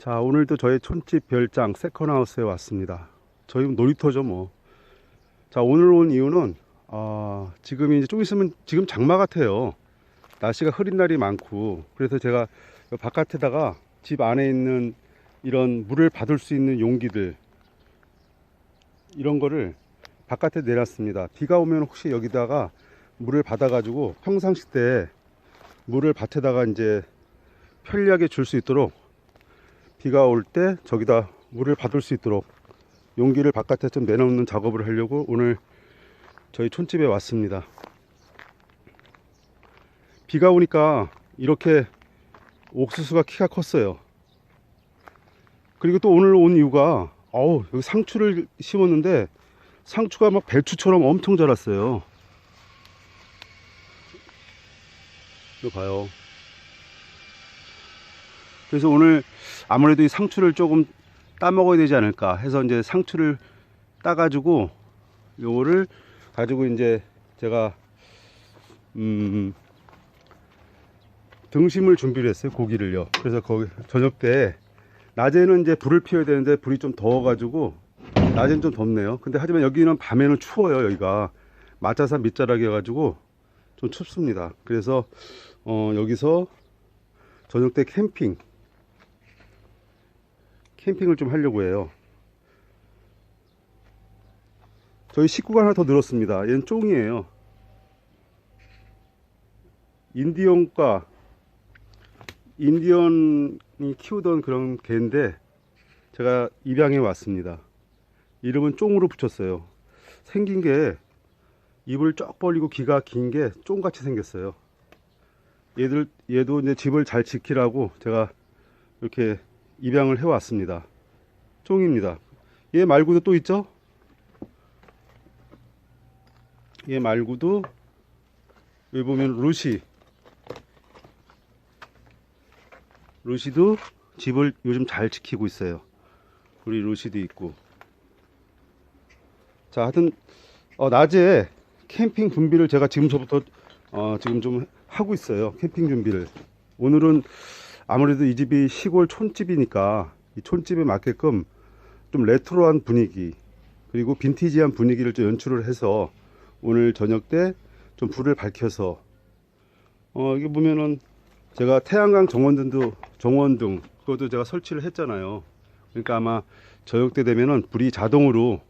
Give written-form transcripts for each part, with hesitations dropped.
자, 오늘도 저희 촌집 별장 세컨하우스에 왔습니다. 저희 놀이터죠 뭐. 자, 오늘 온 이유는 지금 이제 좀 있으면 지금 장마 같아요. 날씨가 흐린 날이 많고, 그래서 제가 바깥에다가 집 안에 있는 이런 물을 받을 수 있는 용기들, 이런 거를 바깥에 내놨습니다. 비가 오면 혹시 여기다가 물을 받아 가지고 평상시 때 물을 밭에다가 이제 편리하게 줄 수 있도록, 비가 올 때 저기다 물을 받을 수 있도록 용기를 바깥에 좀 내놓는 작업을 하려고 오늘 저희 촌집에 왔습니다. 비가 오니까 이렇게 옥수수가 키가 컸어요. 그리고 또 오늘 온 이유가 여기 상추를 심었는데 상추가 막 배추처럼 엄청 자랐어요. 이거 봐요. 그래서 오늘 아무래도 이 상추를 조금 따 먹어야 되지 않을까 해서 이제 상추를 따 가지고 요거를 가지고 이제 제가 등심을 준비를 했어요. 고기를요. 그래서 거기 저녁 때, 낮에는 이제 불을 피워야 되는데 불이 좀 더워 가지고 낮에는 좀 덥네요. 근데 하지만 여기는 밤에는 추워요. 여기가 마차산 밑자락이어 가지고 좀 춥습니다. 그래서 여기서 저녁 때 캠핑을 좀 하려고 해요. 저희 식구가 하나 더 늘었습니다. 얘는 쫑이에요. 인디언이 키우던 그런 개인데 제가 입양해 왔습니다. 이름은 쫑으로 붙였어요. 생긴 게 입을 쫙 벌리고 귀가 긴 게 쫑같이 생겼어요. 얘도 이제 집을 잘 지키라고 제가 이렇게 입양을 해 왔습니다. 쫑입니다. 얘 말고도 또 있죠? 얘 말고도 여기 보면 루시도 집을 요즘 잘 지키고 있어요. 우리 루시도 있고. 자, 하여튼 낮에 캠핑 준비를 제가 지금서부터 지금 좀 하고 있어요. 캠핑 준비를. 오늘은 아무래도 이 집이 시골 촌집이니까 이 촌집에 맞게끔 좀 레트로한 분위기, 그리고 빈티지한 분위기를 좀 연출을 해서 오늘 저녁 때 좀 불을 밝혀서 이게 보면은 제가 태양광 정원등 그것도 제가 설치를 했잖아요. 그러니까 아마 저녁 때 되면은 불이 자동으로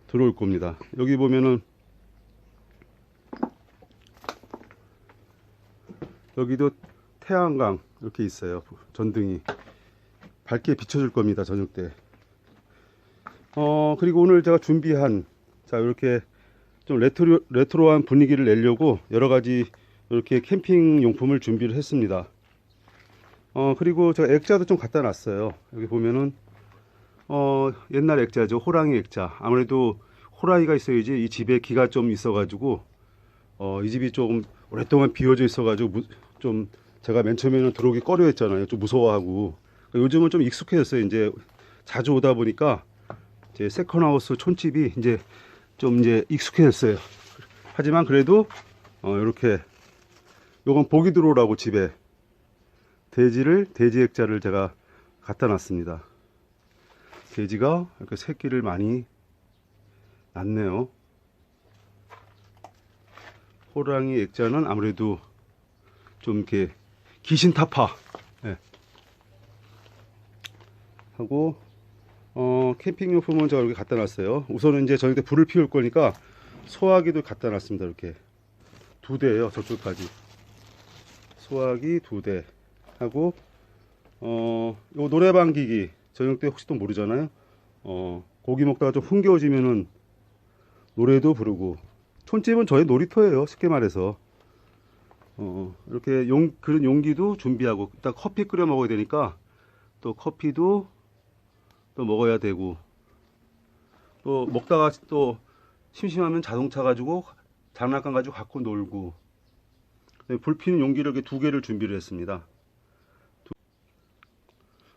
들어올 겁니다. 여기 보면은 여기도 태양광 이렇게 있어요. 전등이 밝게 비춰줄 겁니다. 저녁 때. 그리고 오늘 제가 준비한, 자, 이렇게 좀 레트로한 분위기를 내려고 여러 가지 이렇게 캠핑 용품을 준비를 했습니다. 그리고 제가 액자도 좀 갖다 놨어요. 여기 보면은 옛날 액자죠. 호랑이 액자. 아무래도 호랑이가 있어야지 이 집에 기가 좀 있어가지고 이 집이 조금 오랫동안 비워져 있어가지고 좀 제가 맨 처음에는 들어오기 꺼려 했잖아요. 좀 무서워하고. 요즘은 좀 익숙해졌어요. 이제 자주 오다 보니까 제 세컨하우스 촌집이 이제 좀 익숙해졌어요. 하지만 그래도 이렇게 요건 보기 들어오라고 집에 돼지 액자를 제가 갖다 놨습니다. 돼지가 이렇게 새끼를 많이 낳네요. 호랑이 액자는 아무래도 좀 이렇게 귀신 타파, 예. 하고 캠핑 용품은 제가 이렇게 갖다 놨어요. 우선은 이제 저녁 때 불을 피울 거니까 소화기도 갖다 놨습니다. 이렇게 2대예요. 저쪽까지 소화기 2대 하고 요 노래방 기기, 저녁 때 혹시 또 모르잖아요. 고기 먹다가 좀 흥겨워지면은 노래도 부르고, 촌집은 저희 놀이터예요. 쉽게 말해서. 이렇게 그런 용기도 준비하고, 일단 커피 끓여 먹어야 되니까 또 커피도 또 먹어야 되고, 또 먹다가 또 심심하면 자동차 가지고 장난감 가지고 갖고 놀고. 불 피는 용기를 이렇게 2개를 준비를 했습니다.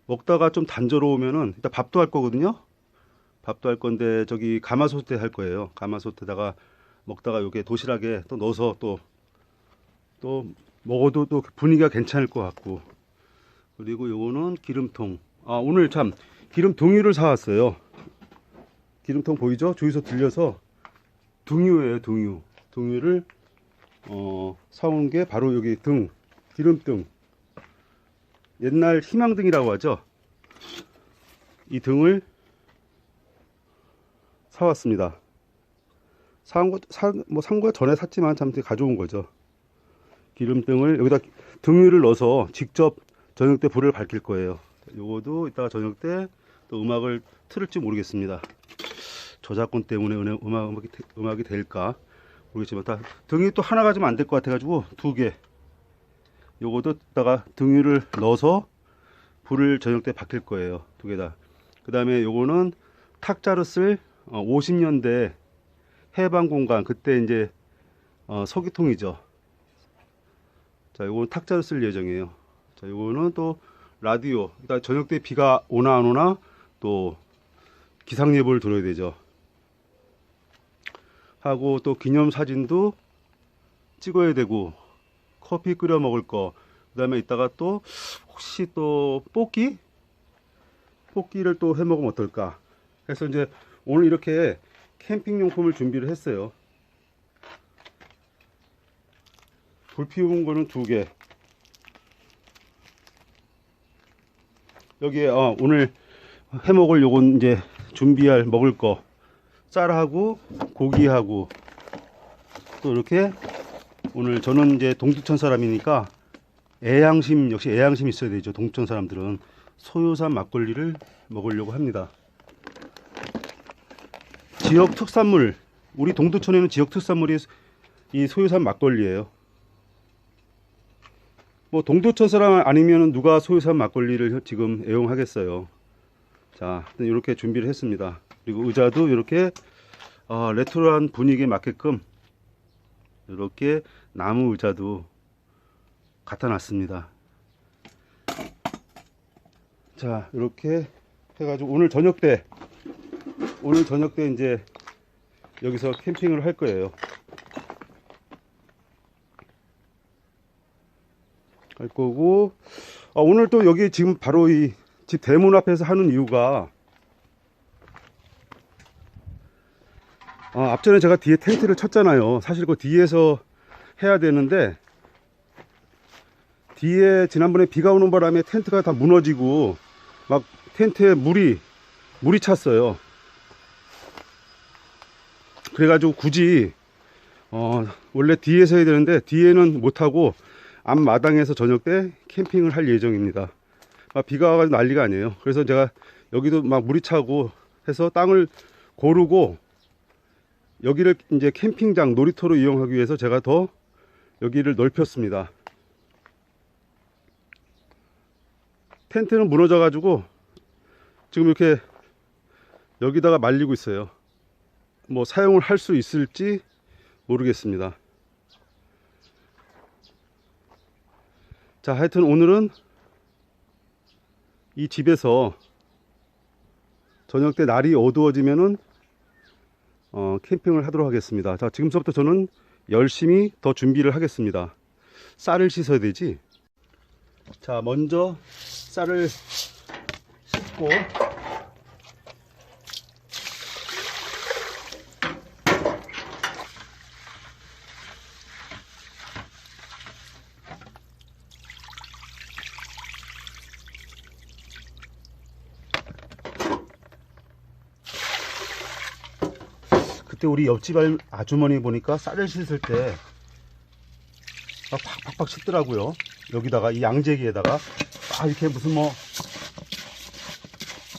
먹다가 좀 단조로우면은 일단 밥도 할 거거든요. 밥도 할 건데 저기 가마솥에 할 거예요. 가마솥에다가 먹다가 요게 도시락에 또 넣어서 또 먹어도 또 분위기가 괜찮을 것 같고. 그리고 요거는 기름통, 오늘 참 기름 둥이를 사왔어요. 기름통 보이죠? 주유소 들려서 둥유예요, 둥유. 둥유를 사온 게 바로 여기 등, 기름등. 옛날 희망등이라고 하죠. 이 등을 사왔습니다. 산 거 전에 샀지만 참 가져온 거죠. 기름등을 여기다 등유를 넣어서 직접 저녁 때 불을 밝힐 거예요. 요거도 이따가 저녁 때 또 음악을 틀을지 모르겠습니다. 저작권 때문에 음악이 될까 모르겠지만 등이 또 하나 가지면 안 될 것 같아 가지고 2개. 요거도 이따가 등유를 넣어서 불을 저녁 때 밝힐 거예요. 2개 다. 그 다음에 요거는 탁자로 쓸 50년대 해방 공간, 그때 이제 서기통이죠. 자, 요거는 탁자로 쓸 예정이에요. 자, 요거는 또 라디오. 일단 저녁 때 비가 오나 안 오나 또 기상 예보를 들어야 되죠. 하고 또 기념 사진도 찍어야 되고 커피 끓여 먹을 거. 그다음에 이따가 또 혹시 또 볶기를 또 해 먹으면 어떨까? 그래서 이제 오늘 이렇게 캠핑 용품을 준비를 했어요. 불 피운 거는 2개. 여기에 오늘 해먹을 요건 이제 준비할 먹을 거 쌀하고 고기하고 또 이렇게 오늘 저는 이제 동두천 사람이니까 역시 애양심 있어야 되죠. 동두천 사람들은 소요산 막걸리를 먹으려고 합니다. 지역 특산물, 우리 동두천에는 지역 특산물이 이 소요산 막걸리예요. 뭐 동두천 사람 아니면 누가 소요산 막걸리를 지금 애용하겠어요. 자, 이렇게 준비를 했습니다. 그리고 의자도 이렇게 레트로한 분위기에 맞게끔 이렇게 나무 의자도 갖다 놨습니다. 자, 이렇게 해가지고 오늘 저녁 때 이제 여기서 캠핑을 할 거예요. 할 거고, 오늘 또 여기 지금 바로 이 집 대문 앞에서 하는 이유가, 앞전에 제가 뒤에 텐트를 쳤잖아요. 사실 그 뒤에서 해야 되는데, 뒤에 지난번에 비가 오는 바람에 텐트가 다 무너지고, 막 텐트에 물이 찼어요. 그래가지고 굳이, 원래 뒤에서 해야 되는데, 뒤에는 못하고, 앞마당에서 저녁 때 캠핑을 할 예정입니다. 비가 와가지고 난리가 아니에요. 그래서 제가 여기도 막 물이 차고 해서 땅을 고르고 여기를 이제 캠핑장 놀이터로 이용하기 위해서 제가 더 여기를 넓혔습니다. 텐트는 무너져 가지고 지금 이렇게 여기다가 말리고 있어요. 뭐 사용을 할 수 있을지 모르겠습니다. 자, 하여튼 오늘은 이 집에서 저녁 때 날이 어두워지면은 캠핑을 하도록 하겠습니다. 자, 지금부터 저는 열심히 더 준비를 하겠습니다. 쌀을 씻어야 되지. 자, 먼저 쌀을 씻고 그때 우리 옆집 아주머니 보니까 쌀을 씻을 때 팍팍팍 씻더라고요. 여기다가 이 양재기에다가 이렇게 무슨 뭐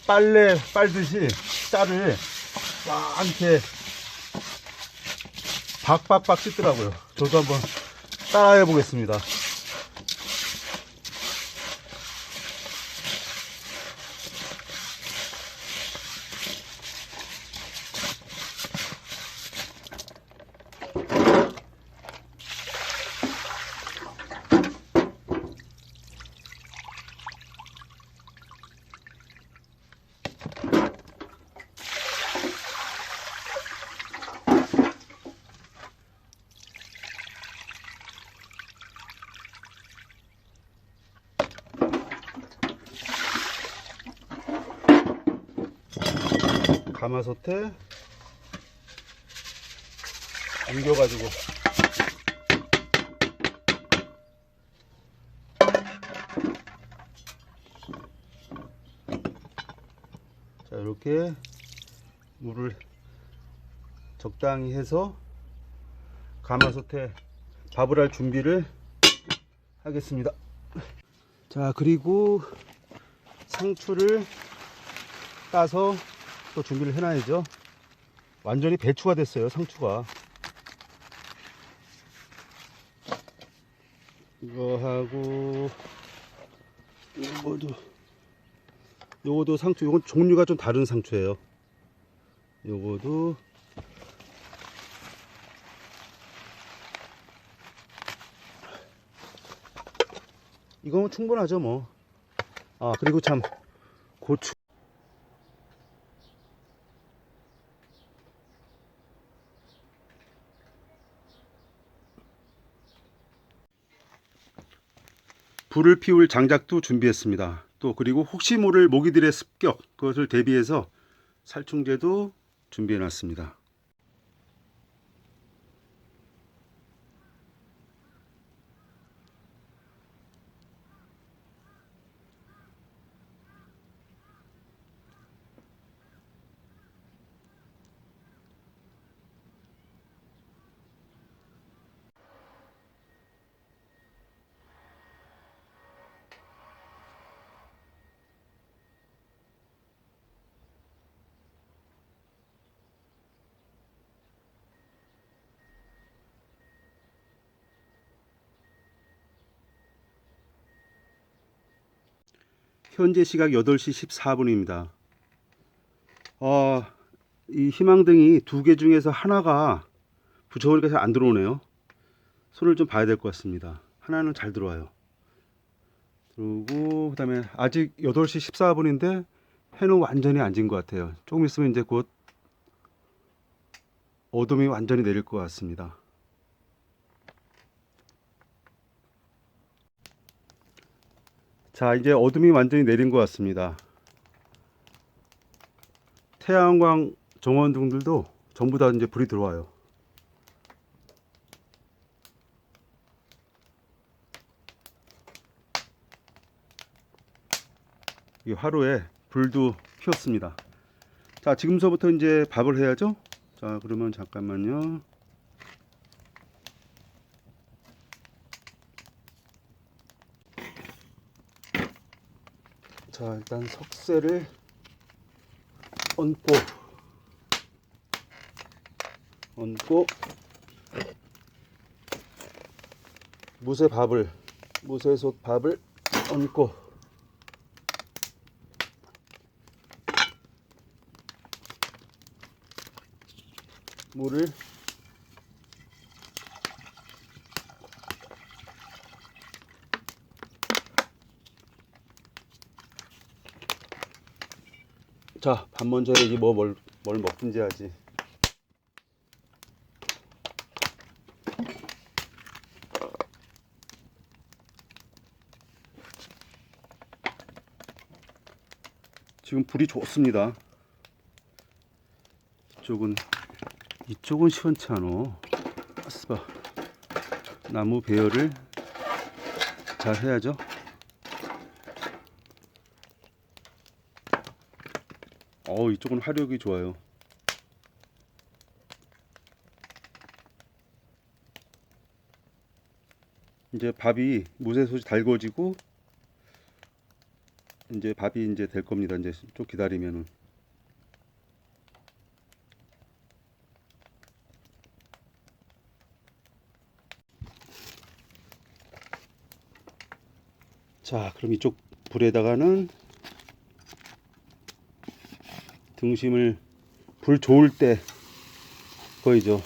빨래 빨듯이 쌀을 이렇게 박박박 씻더라고요. 저도 한번 따라해 보겠습니다. 가마솥에 옮겨가지고 자, 이렇게 물을 적당히 해서 가마솥에 밥을 할 준비를 하겠습니다. 자, 그리고 상추를 따서 또 준비를 해놔야죠. 완전히 배추가 됐어요, 상추가. 이거 하고 요거도 상추, 요건 종류가 좀 다른 상추예요. 요거도 이거는 충분하죠 뭐. 아, 그리고 참 고추. 불을 피울 장작도 준비했습니다. 또 그리고 혹시 모를 모기들의 습격, 그것을 대비해서 살충제도 준비해 놨습니다. 현재 시각 8시 14분입니다. 이 희망등이 2개 중에서 하나가 붙여보니까 잘 안 들어오네요. 손을 좀 봐야 될 것 같습니다. 하나는 잘 들어와요. 그리고 그 다음에 아직 8시 14분인데 해는 완전히 안 진 것 같아요. 조금 있으면 이제 곧 어둠이 완전히 내릴 것 같습니다. 자, 이제 어둠이 완전히 내린 것 같습니다. 태양광 정원등들도 전부 다 이제 불이 들어와요. 이 하루에 불도 피웠습니다. 자, 지금서부터 이제 밥을 해야죠. 자, 그러면 잠깐만요. 자, 일단 석쇠를 얹고 무쇠솥 밥을 얹고 물을 자, 밥 먼저 해야지. 뭘 먹든지 하지. 지금 불이 좋습니다. 이쪽은 시원치 않어. 아스바. 나무 배열을 잘 해야죠. 이쪽은 화력이 좋아요. 이제 밥이 무쇠솥이 달궈지고 이제 밥이 이제 될 겁니다. 이제 좀 기다리면은. 자, 그럼 이쪽 불에다가는 등심을 불 좋을 때 거이죠.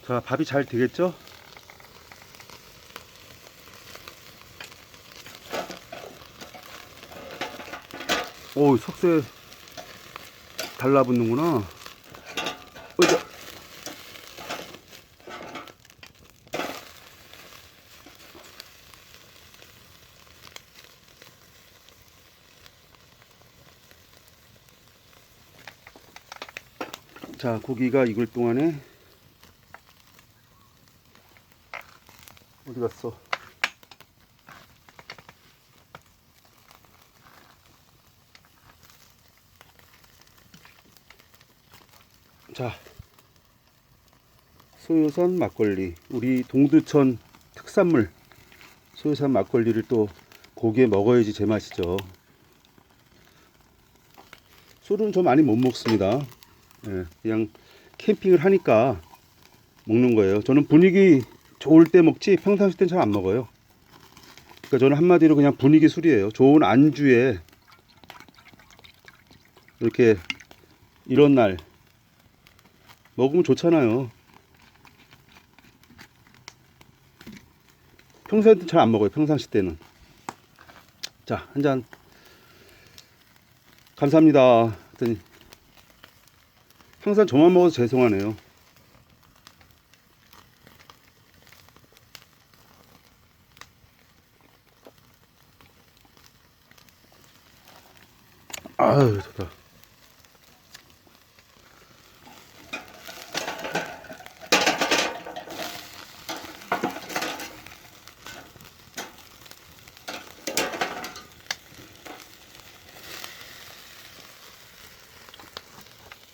자, 밥이 잘 되겠죠? 오, 석쇠 달라붙는구나. 어이자. 자, 고기가 익을 동안에 어디 갔어? 자, 소요선 막걸리, 우리 동두천 특산물 소요산 막걸리를 또 고기에 먹어야지 제맛이죠. 술은 저 많이 못 먹습니다. 예, 그냥 캠핑을 하니까 먹는 거예요. 저는 분위기 좋을 때 먹지 평상시 때는 잘 안 먹어요. 그러니까 저는 한마디로 그냥 분위기 술이에요. 좋은 안주에 이렇게 이런 날 먹으면 좋잖아요. 평소에 잘 안 먹어요. 평상시 때는. 자, 한 잔. 감사합니다. 했더니 항상 저만 먹어서 죄송하네요. 아유, 좋다.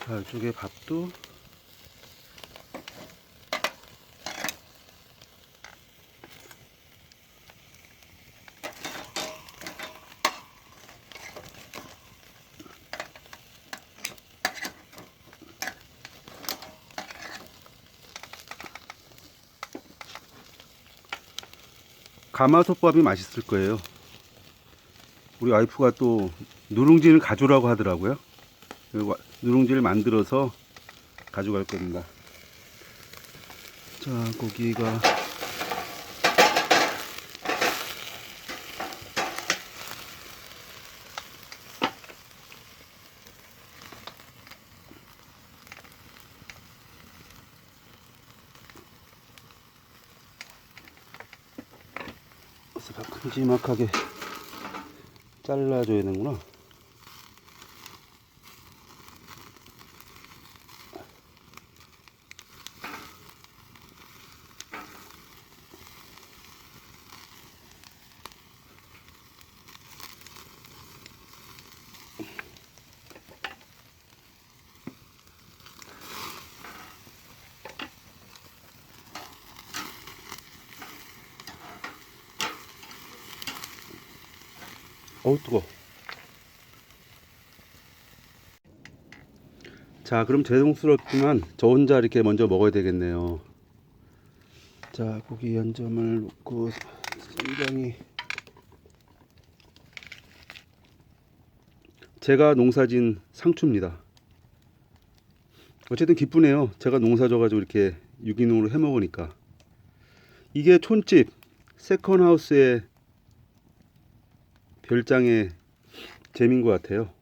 자, 이쪽에 밥도. 가마솥밥이 맛있을 거예요. 우리 와이프가 또 누룽지를 가져오라고 하더라고요. 그리고 누룽지를 만들어서 가져갈 겁니다. 자, 고기가 큼지막하게 잘라줘야 되는구나. 어우, 뜨거. 자, 그럼 죄송스럽지만 저 혼자 이렇게 먼저 먹어야 되겠네요. 자, 고기 한 점을 놓고 쌈장이 제가 농사진 상추입니다. 어쨌든 기쁘네요. 제가 농사져가지고 이렇게 유기농으로 해 먹으니까. 이게 촌집 세컨하우스의 별장의 재미인 것 같아요.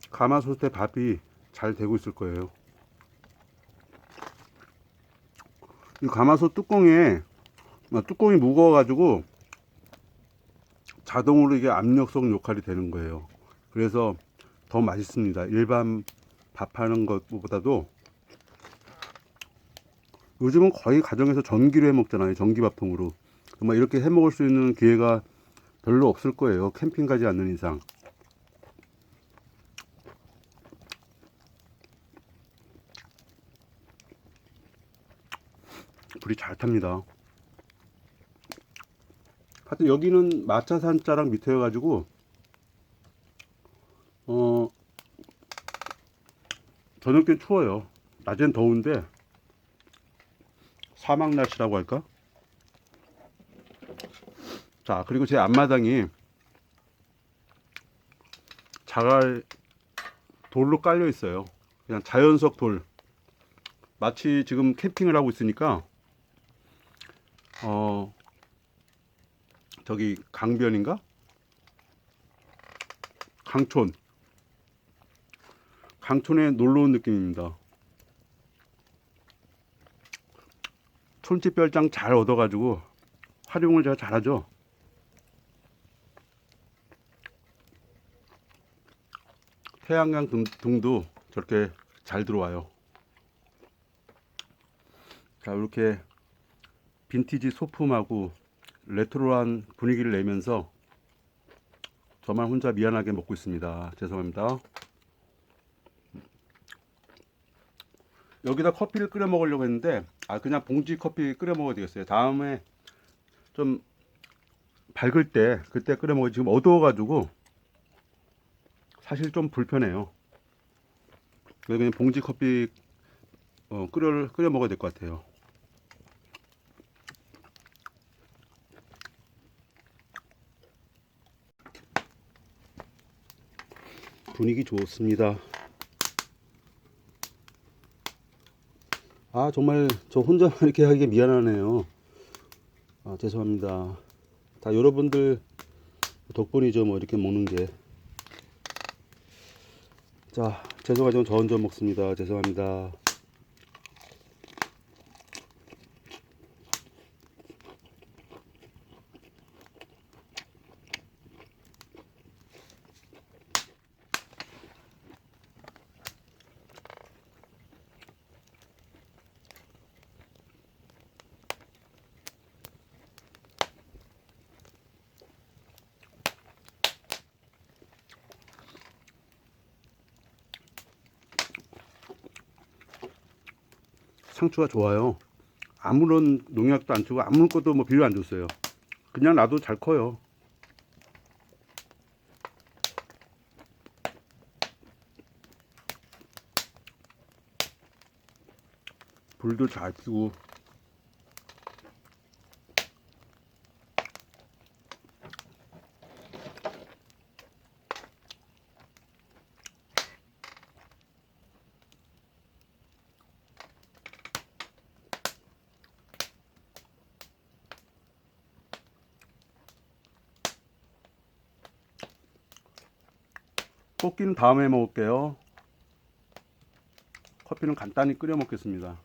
가마솥에 밥이 잘 되고 있을 거예요. 이 가마솥 뚜껑이 무거워가지고 자동으로 이게 압력솥 역할이 되는 거예요. 그래서 더 맛있습니다. 일반 밥하는 것보다도. 요즘은 거의 가정에서 전기로 해 먹잖아요. 전기밥통으로. 정말 이렇게 해 먹을 수 있는 기회가 별로 없을 거예요. 캠핑 가지 않는 이상. 불이 잘 탑니다. 하여튼 여기는 마차산자락 밑에여가지고 저녁엔 추워요. 낮엔 더운데 사막 날씨라고 할까? 자, 그리고 제 앞마당이 자갈 돌로 깔려 있어요. 그냥 자연석 돌. 마치 지금 캠핑을 하고 있으니까 저기 강변인가? 강촌에 놀러 온 느낌입니다. 촌집별장 잘 얻어가지고 활용을 제가 잘하죠. 태양광 등도 저렇게 잘 들어와요. 자, 이렇게 빈티지 소품하고 레트로한 분위기를 내면서 저만 혼자 미안하게 먹고 있습니다. 죄송합니다. 여기다 커피를 끓여 먹으려고 했는데 그냥 봉지 커피 끓여 먹어야 되겠어요. 다음에 좀 밝을 때 그때 끓여 먹어요. 지금 어두워가지고 사실 좀 불편해요. 그래서 그냥 봉지 커피 끓여 먹어야 될 것 같아요. 분위기 좋습니다. 정말 저 혼자 이렇게 하기에 미안하네요. 죄송합니다. 다 여러분들 덕분이죠. 뭐 이렇게 먹는 게. 자, 죄송하지만 저 혼자 먹습니다. 죄송합니다. 상추가 좋아요. 아무런 농약도 안 치고 아무것도 뭐 비료 안 줬어요. 그냥 놔도 잘 커요. 불도 잘 끄고. 꽃기는 다음에 먹을게요. 커피는 간단히 끓여 먹겠습니다.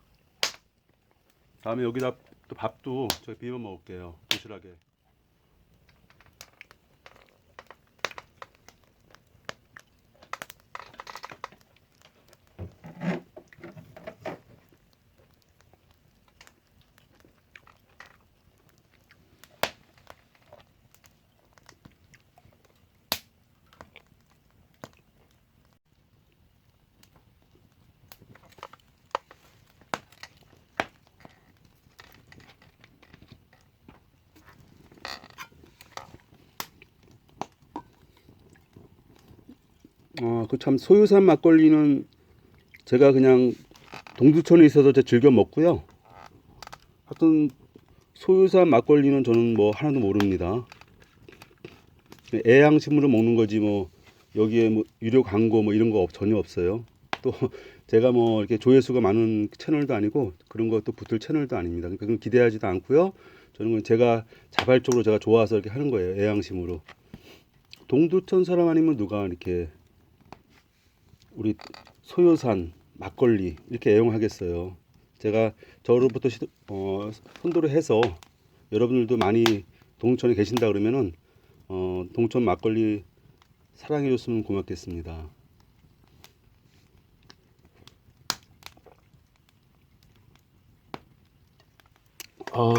다음에 여기다 또 밥도 저기 비벼 먹을게요. 도시락에. 그 참 소유산 막걸리는 제가 그냥 동두천에 있어서 제가 즐겨 먹고요. 하여튼 소유산 막걸리는 저는 뭐 하나도 모릅니다. 애양심으로 먹는 거지 뭐 여기에 뭐 유료 광고 뭐 이런 거 전혀 없어요. 또 제가 뭐 이렇게 조회수가 많은 채널도 아니고 그런 것도 붙을 채널도 아닙니다. 그러니까 그건 기대하지도 않고요. 저는 그냥 제가 자발적으로 제가 좋아서 이렇게 하는 거예요. 애양심으로. 동두천 사람 아니면 누가 이렇게 우리 소요산 막걸리 이렇게 애용하겠어요. 제가 저로부터 선도를 해서 여러분들도 많이 동천에 계신다 그러면은 동천 막걸리 사랑해 줬으면 고맙겠습니다.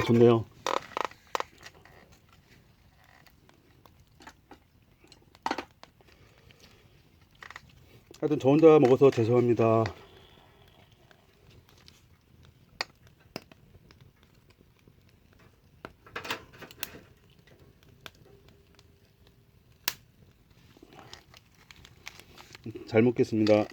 좋네요. 하여튼 저 혼자 먹어서 죄송합니다. 잘 먹겠습니다.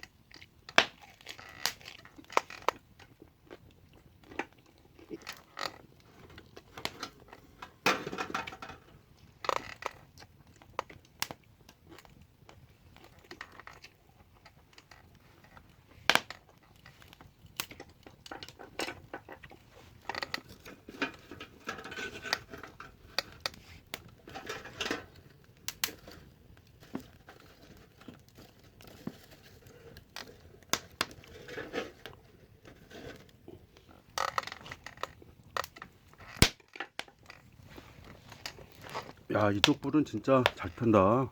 야, 이쪽 불은 진짜 잘 탄다.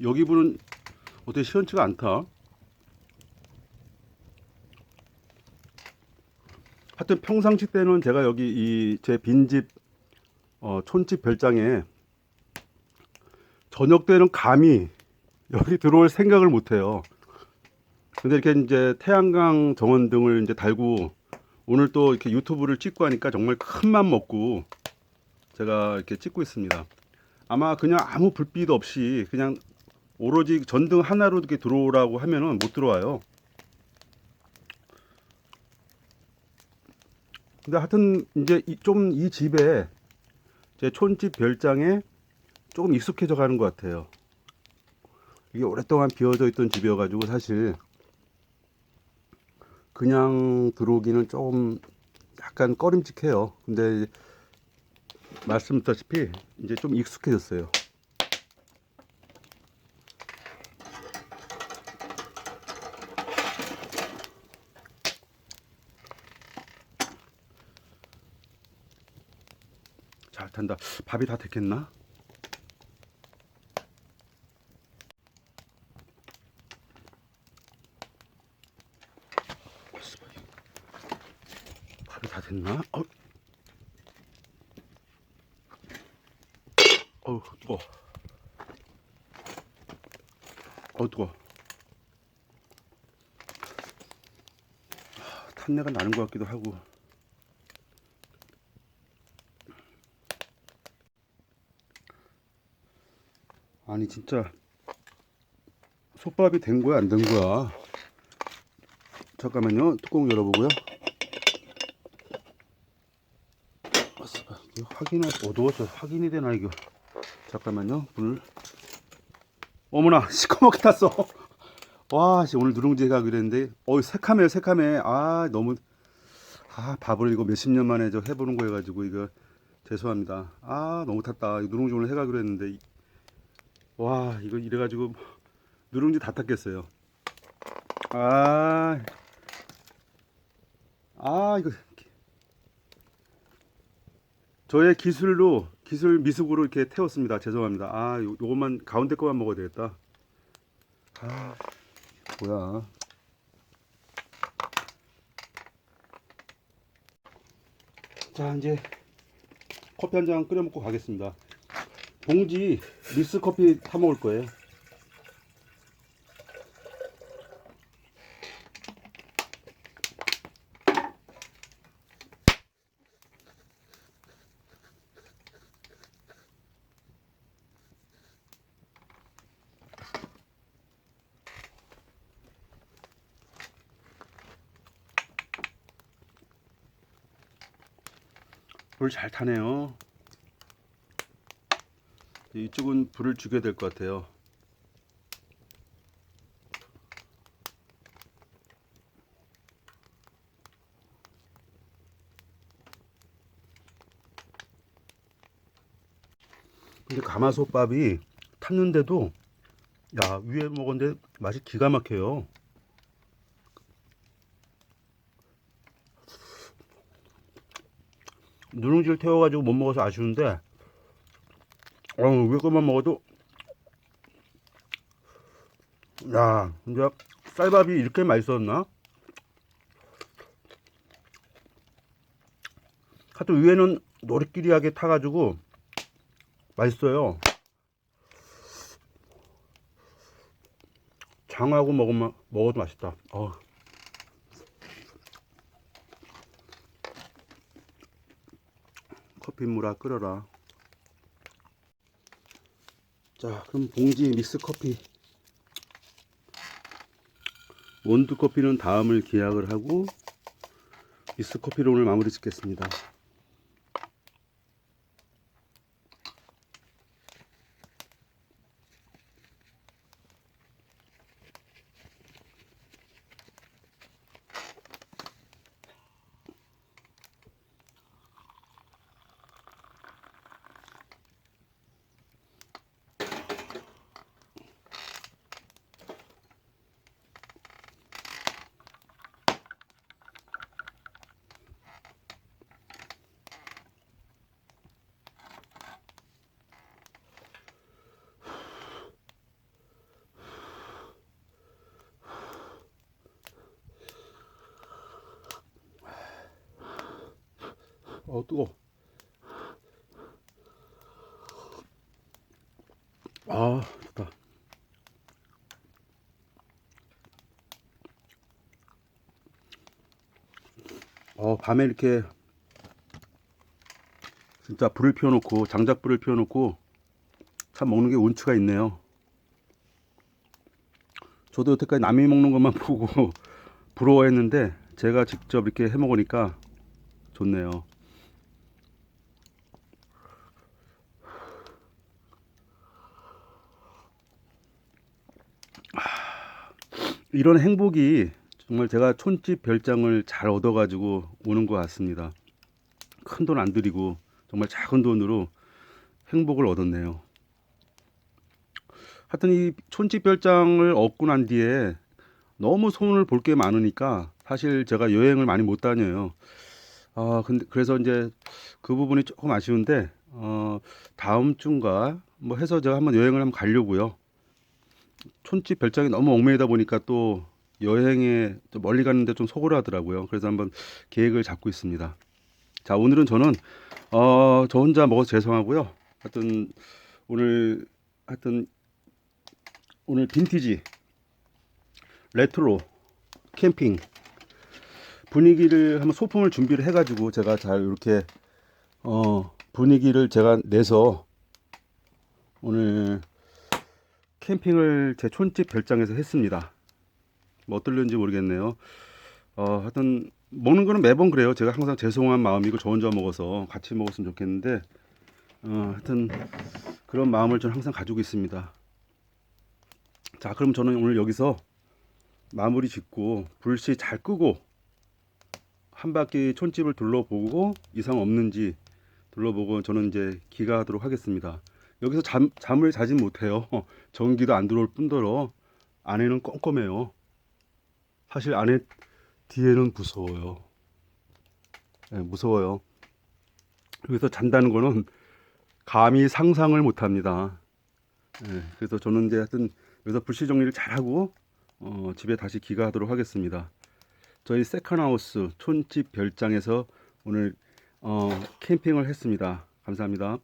여기 불은 어떻게 시원치가 않다. 하여튼 평상시 때는 제가 여기 이 제 빈집 촌집 별장에 저녁 때는 감히 여기 들어올 생각을 못 해요. 근데 이렇게 이제 태양광 정원등을 이제 달고 오늘 또 이렇게 유튜브를 찍고 하니까 정말 큰 맘 먹고 제가 이렇게 찍고 있습니다. 아마 그냥 아무 불빛 없이 그냥 오로지 전등 하나로 이렇게 들어오라고 하면은 못 들어와요. 근데 하여튼 이제 좀 이 집에 제 촌집 별장에 조금 익숙해져 가는 것 같아요. 이게 오랫동안 비어져 있던 집이어가지고 사실 그냥 들어오기는 조금 약간 꺼림칙해요. 근데 말씀드렸다시피 이제 좀 익숙해졌어요. 잘 탄다. 밥이 다 됐겠나? 밥이 다 됐나? 뜨거. 뜨거. 탄내가 나는 것 같기도 하고. 아니 진짜 솥밥이 된 거야 안 된 거야? 잠깐만요. 뚜껑 열어보고요. 이거 확인할 어두워서 확인이 되나 이거? 잠깐만요. 불. 어머나 시커멓게 탔어. 와, 오늘 누룽지 해가기로 했는데 새카매요 새카매. 너무 밥을 이거 몇십 년 만에 저 해보는 거 해가지고 이거 죄송합니다. 너무 탔다. 누룽지 오늘 해가기로 했는데 와, 이거 이래가지고 누룽지 다 탔겠어요. 이거 저의 기술 미숙으로 이렇게 태웠습니다. 죄송합니다. 요것만 가운데 거만 먹어야 되겠다. 뭐야? 자, 이제 커피 한 잔 끓여 먹고 가겠습니다. 봉지 믹스 커피 타 먹을 거예요. 불 잘 타네요. 이쪽은 불을 죽여야 될 것 같아요. 근데 가마솥밥이 탔는데도 위에 먹었는데 맛이 기가 막혀요. 누룽지를 태워가지고 못 먹어서 아쉬운데 위에 것만 먹어도 근데 쌀밥이 이렇게 맛있었나? 하여튼 위에는 노릇끼리하게 타가지고 맛있어요. 장하고 먹어도 맛있다. 커피 물아 끓여라. 자, 그럼 봉지 믹스 커피, 원두 커피는 다음을 기약을 하고 믹스 커피로 오늘 마무리 짓겠습니다. 뜨거. 아, 좋다. 밤에 이렇게 진짜 불을 피워놓고, 장작불을 피워놓고 참 먹는 게 운치가 있네요. 저도 여태까지 남이 먹는 것만 보고 부러워했는데 제가 직접 이렇게 해 먹으니까 좋네요. 이런 행복이 정말 제가 촌집 별장을 잘 얻어가지고 오는 것 같습니다. 큰 돈 안 들이고 정말 작은 돈으로 행복을 얻었네요. 하여튼 이 촌집 별장을 얻고 난 뒤에 너무 손을 볼 게 많으니까 사실 제가 여행을 많이 못 다녀요. 근데 그래서 이제 그 부분이 조금 아쉬운데 다음 주인가 뭐 해서 제가 한번 여행을 한번 가려고요. 촌집 별장이 너무 얽매이다 보니까 또 여행에 좀 멀리 가는데 좀 소홀하더라고요. 그래서 한번 계획을 잡고 있습니다. 자, 오늘은 저는 저 혼자 먹어서 죄송하고요. 하여튼 오늘 하여튼 오늘 빈티지 레트로 캠핑 분위기를 한번 소품을 준비를 해가지고 제가 잘 이렇게 분위기를 제가 내서 오늘 캠핑을 제 촌집 별장에서 했습니다. 뭐 어떨는지 모르겠네요. 하여튼 먹는 거는 매번 그래요. 제가 항상 죄송한 마음이고 저 혼자 먹어서 같이 먹었으면 좋겠는데 하여튼 그런 마음을 저는 항상 가지고 있습니다. 자, 그럼 저는 오늘 여기서 마무리 짓고 불씨 잘 끄고 한 바퀴 촌집을 둘러보고 이상 없는지 둘러보고 저는 이제 귀가하도록 하겠습니다. 여기서 잠을 자진 못해요. 전기도 안 들어올 뿐더러 안에는 껌껌해요. 사실 안에 뒤에는 무서워요. 네, 무서워요. 여기서 잔다는 거는 감히 상상을 못 합니다. 네, 그래서 저는 이제 하여튼 여기서 불씨 정리를 잘하고 집에 다시 귀가하도록 하겠습니다. 저희 세컨하우스 촌집 별장에서 오늘 캠핑을 했습니다. 감사합니다.